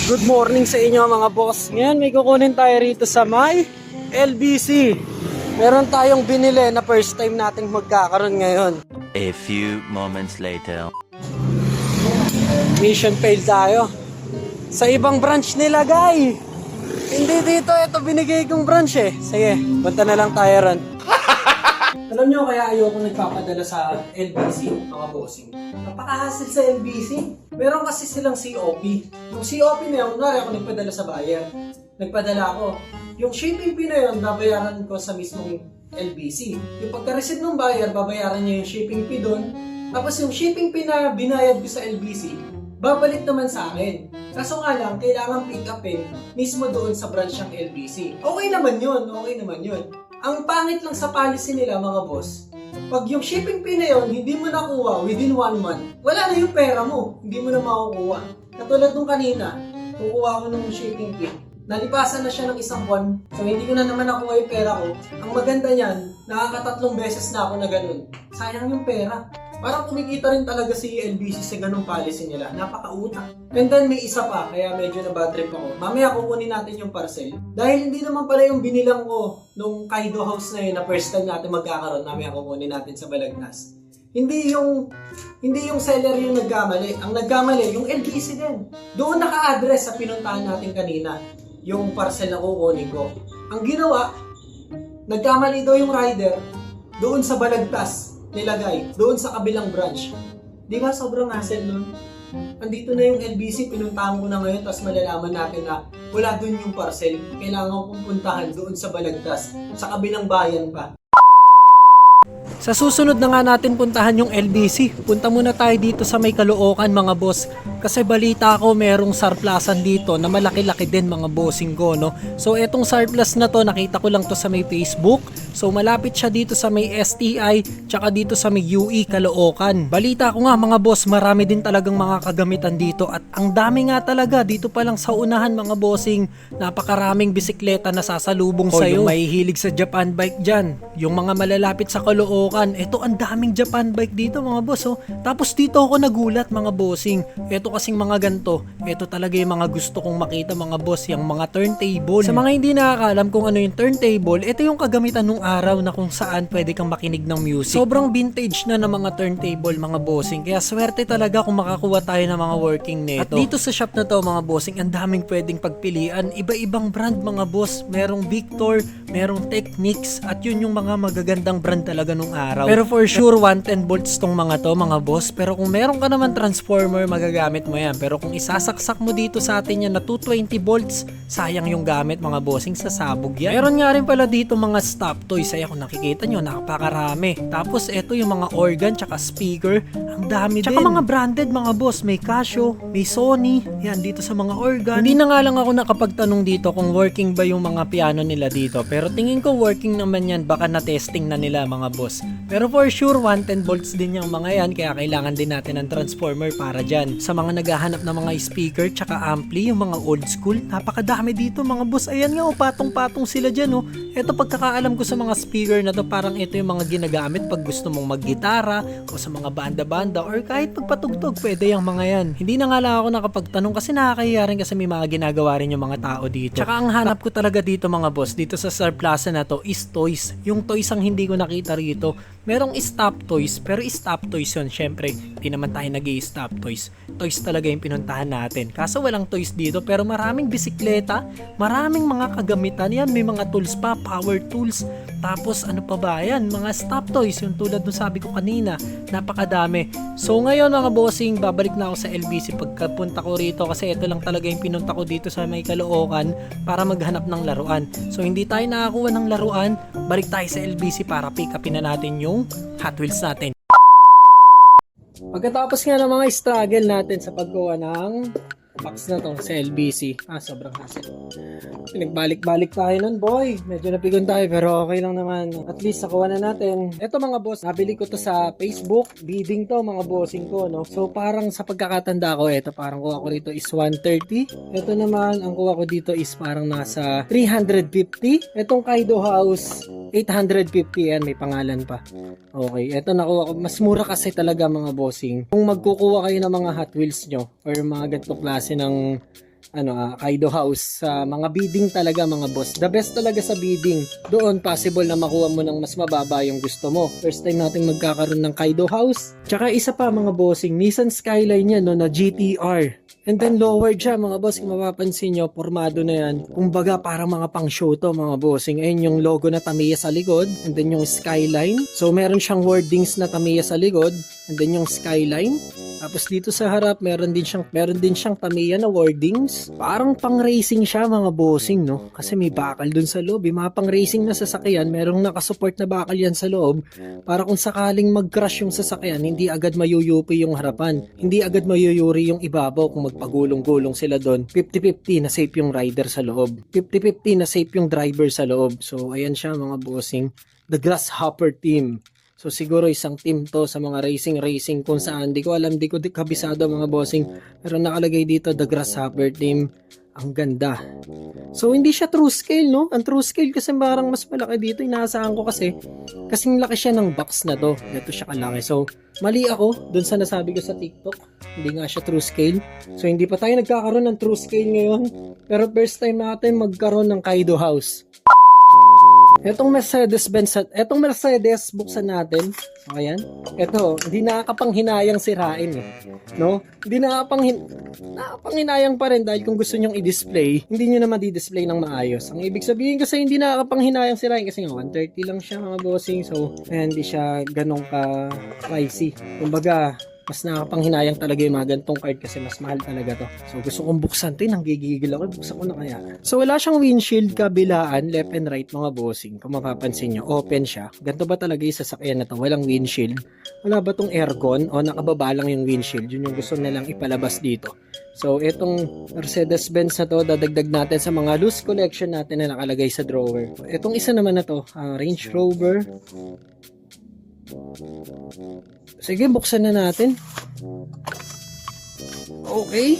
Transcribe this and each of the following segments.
Good morning sa inyo mga boss. Ngayon may kukunin tayo rito sa may LBC. Meron tayong binili na first time nating magkakaroon ngayon. A few moments later. Mission failed tayo. Sa ibang branch nilagay. Hindi dito, ito binigay kong branch eh. Sige, punta na lang tayo ron. Alam nyo kaya ayoko nagpapadala sa LBC, mga bossing. Napaka-hassle sa LBC. Meron kasi silang COP. Yung COP na yun, kunwari ako nagpadala sa buyer. Nagpadala ako. Yung shipping fee na yun, babayaran ko sa mismong LBC. Yung pagka-receive ng buyer, babayaran niya yung shipping fee doon. Tapos yung shipping fee na binayad ko sa LBC, babalik naman sa akin. Kaso nga lang, kailangan pick upin mismo doon sa branch ng LBC. Okay naman yun, okay naman yun. Ang pangit lang sa policy nila mga boss, pag yung shipping fee na yun, hindi mo nakuha within 1 month, wala na yung pera mo, hindi mo na makukuha. Katulad nung kanina, kukuha ko ng shipping fee. Nalipasan na siya ng 1 buwan, so hindi ko na naman nakuha yung pera ko. Ang maganda niyan, nakakatatlong beses na ako na ganun. Sayang yung pera. Parang kumikita rin talaga si LBC sa ganung policy nila. Napaka-utang. And then may isa pa, kaya medyo na bad trip ako. Mamaya kukunin natin yung parcel. Dahil hindi naman pala yung binilang ko nung Kaido House na yun na first time natin magkakaroon, mamaya kukunin natin sa Balagnas. Hindi yung seller yung nagkamali. Ang nagkamali, yung LBC din. Doon naka-address sa pinuntahan natin kanina, yung parcel na kukunin ko. Ang ginawa, nagkamali daw yung rider doon sa Balagtas nilagay, doon sa kabilang branch. Di ba sobrang hassle nun? Andito na yung LBC, pinuntahan ko na ngayon, tapos malalaman natin na wala doon yung parcel. Kailangan kong puntahan doon sa Balagtas, sa kabilang bayan pa. Sa susunod na nga natin puntahan yung LBC. Punta muna tayo dito sa may Caloocan mga boss. Kasi balita ko merong surplusan dito na malaki-laki din mga bossing ko, no? So etong surplus na to, nakita ko lang to sa may Facebook. So malapit siya dito sa may STI, tsaka dito sa may UE Caloocan. Balita ko nga mga boss, marami din talagang mga kagamitan dito. At ang dami nga talaga, dito pa lang sa unahan mga bossing, napakaraming bisikleta na sasalubong sa'yo. Yung mahihilig sa Japan bike dyan, yung mga malalapit sa Caloocan, eto ang daming Japan bike dito mga boss, oh. Tapos dito ako nagulat mga bossing, eto kasing mga ganto, eto talaga yung mga gusto kong makita mga boss, yung mga turntable. Sa mga hindi nakakalam kung ano yung turntable, eto yung kagamitan nung araw na kung saan pwede kang makinig ng music. Sobrang vintage na ng mga turntable mga bossing, kaya swerte talaga kung makakuha tayo ng mga working nito. At dito sa shop na to mga bossing, ang daming pwedeng pagpilian, iba-ibang brand mga boss, merong Victor, merong Technics, at yun yung mga magagandang brand talaga nung araw. Pero for sure 110 volts tong mga to mga boss, pero kung meron ka naman transformer, magagamit mo yan. Pero kung isasaksak mo dito sa atin yan na 220 volts, sayang yung gamit mga bossing, sasabog yan. Meron nga rin pala dito mga stop toys, ay kung nakikita nyo, napakarami. Tapos eto yung mga organ tsaka speaker, ang dami tsaka din. Tsaka mga branded mga boss, may Casio, may Sony, yan dito sa mga organ. Hindi na nga lang ako nakapagtanong dito kung working ba yung mga piano nila dito, pero tingin ko working naman yan, baka na-testing na nila mga boss. Pero for sure 110 volts din yung mga yan, kaya kailangan din natin ng transformer para dyan. Sa mga naghahanap ng mga speaker tsaka ampli, yung mga old school, napakadami dito mga boss. Ayan nga, patong-patong sila dyan, oh. Ito pagkakaalam ko sa mga speaker na to, parang ito yung mga ginagamit pag gusto mong maggitara o sa mga banda-banda or kahit pagpatugtog, pwede yung mga yan. Hindi na nga lang ako nakapagtanong kasi nakakahiya rin kasi may mga ginagawa rin yung mga tao dito. Tsaka ang hanap ko talaga dito mga boss, dito sa surplaza na to is toys. Yung toys ang hindi ko nakita rito. Merong stop toys, pero stop toys yun. Syempre, hindi naman tayo nag-i-stop toys. Toys talaga yung pinuntahan natin. Kaso walang toys dito, pero maraming bisikleta, maraming mga kagamitan yan. May mga tools pa, power tools. Tapos ano pa ba yan? Mga stop toys, yung tulad nung sabi ko kanina. Napakadami. So ngayon mga bossing, babalik na ako sa LBC pagkapunta ko rito kasi ito lang talaga yung pinunta ko dito sa may Caloocan para maghanap ng laruan. So hindi tayo nakakuha ng laruan, balik tayo sa LBC para pick upin na natin yung Hot Wheels natin. Pagkatapos nga ng mga struggle natin sa pagkuha ng box na to sa LBC, sobrang hassle. Pinagbalik-balik tayo nun boy, medyo napigon tayo pero okay lang naman, at least nakuha na natin. Eto mga boss, nabili ko to sa Facebook, bidding to mga bossing ko, no? So parang sa pagkakatanda ko, eto parang kuha ko rito is 130. Eto naman, ang kuha ko dito is parang nasa 350. Etong Kaido House, 850 yan, may pangalan pa. Okay, eto nakuha ko, mas mura kasi talaga mga bossing. Kung magkukuha kayo ng mga Hot Wheels nyo or mga ganitong klase ng Kaido House sa mga bidding talaga mga boss. The best talaga sa bidding. Doon possible na makuha mo ng mas mababa yung gusto mo. First time natin magkakaroon ng Kaido House. Tsaka isa pa mga bossing, Nissan Skyline yan na GTR. And then lowered siya mga boss, kung mapapansin nyo, formado na yan. Kumbaga para mga pang show to mga bossing. Ayun yung logo na Tamiya sa likod. And then yung Skyline. So meron siyang wordings na Tamiya sa likod. And then yung Skyline. Tapos dito sa harap, meron din siyang Tamiya na wordings. Parang pang racing siya mga bossing, no? Kasi may bakal dun sa loob. Yung mga pang racing na sasakyan, merong nakasupport na bakal yan sa loob. Para kung sakaling mag-crash yung sasakyan, hindi agad mayuyupi yung harapan. Hindi agad mayuyuri yung ibabaw kung magpagulong-gulong sila doon. 50-50 na safe yung rider sa loob. 50-50 na safe yung driver sa loob. So, ayan siya mga bossing. The Grasshopper Team. So siguro isang team to sa mga racing kung saan. Di ko alam, di ko kabisado mga bossing. Pero nakalagay dito The Grasshopper Team. Ang ganda. So hindi siya true scale, no? Ang true scale kasi parang mas malaki dito. Inaasahan ko kasi. Kasing laki siya ng box na to. Ito siya kalaki. So mali ako dun sa nasabi ko sa TikTok. Hindi nga siya true scale. So hindi pa tayo nagkakaroon ng true scale ngayon. Pero first time natin magkaroon ng Kaido House. Etong Mercedes, buksan natin. So, ayan. Ito, hindi nakakapanghinayang sirain. No? Hindi nakakapanghinayang pa rin dahil kung gusto nyong i-display, hindi nyo naman di-display ng maayos. Ang ibig sabihin kasi hindi nakakapanghinayang sirain kasi nga 130 lang siya mga bossing. So, ayan, hindi siya ganong ka-pricey. Kumbaga, mas nakakapanghinayang talaga yung mga gantong card kasi mas mahal talaga to. So gusto kong buksan to, nanggigigil ako, buksan ko na kaya. So wala siyang windshield kabilaan, left and right mga bossing. Kung mapapansin nyo, open siya. Ganto ba talaga yung sasakyan na to? Walang windshield. Wala ba tong aircon o nakababa lang yung windshield? Yun yung gusto nilang ipalabas dito. So itong Mercedes-Benz na to, dadagdag natin sa mga loose collection natin na nakalagay sa drawer. Itong isa naman na to, Range Rover. Sige, buksan na natin. Okay.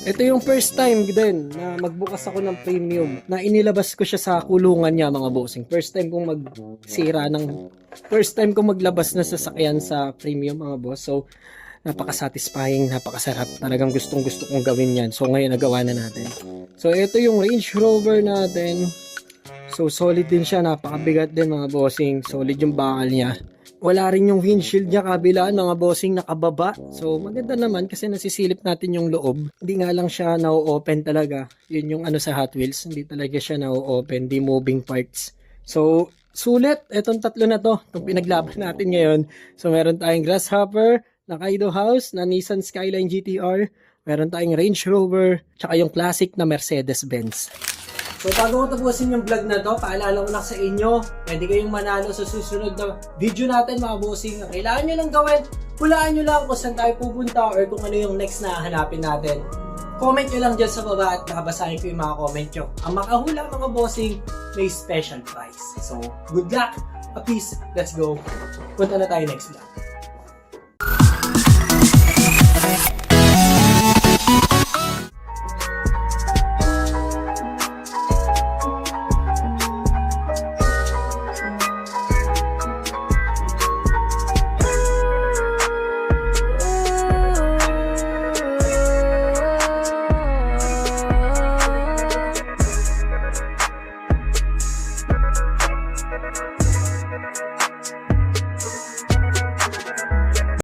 Ito yung first time din na magbukas ako ng premium na inilabas ko siya sa kulungan niya mga bossing. First time kong maglabas na sasakyan sa premium mga boss. So, napaka-satisfying, napakasarap. Talagang gustong-gusto kong gawin yan. So, ngayon nagawa na natin. So, ito yung Range Rover natin. So, solid din siya. Napakabigat din mga bossing. Solid yung bakal niya. Wala rin yung windshield niya kabilaan mga bossing nakababa. So, maganda naman kasi nasisilip natin yung loob. Hindi nga lang siya na-open talaga. Yun yung sa Hot Wheels. Hindi talaga siya na-open. Di moving parts. So, sulit. Etong tatlo na to. Itong pinaglaban natin ngayon. So, meron tayong Grasshopper na Kaido House na Nissan Skyline GTR. Meron tayong Range Rover. Tsaka yung classic na Mercedes-Benz. So bago ko tapusin yung vlog na to, paalala ko lang sa inyo, pwede kayong manalo sa susunod na video natin mga bossing. Kailangan nyo lang gawin, hulaan nyo lang kung saan tayo pupunta or kung ano yung next na hanapin natin. Comment nyo lang dyan sa baba at nakabasahin ko yung mga comment nyo. Ang makahula mga bossing, may special prize. So good luck, peace, let's go. Punta na tayo next vlog.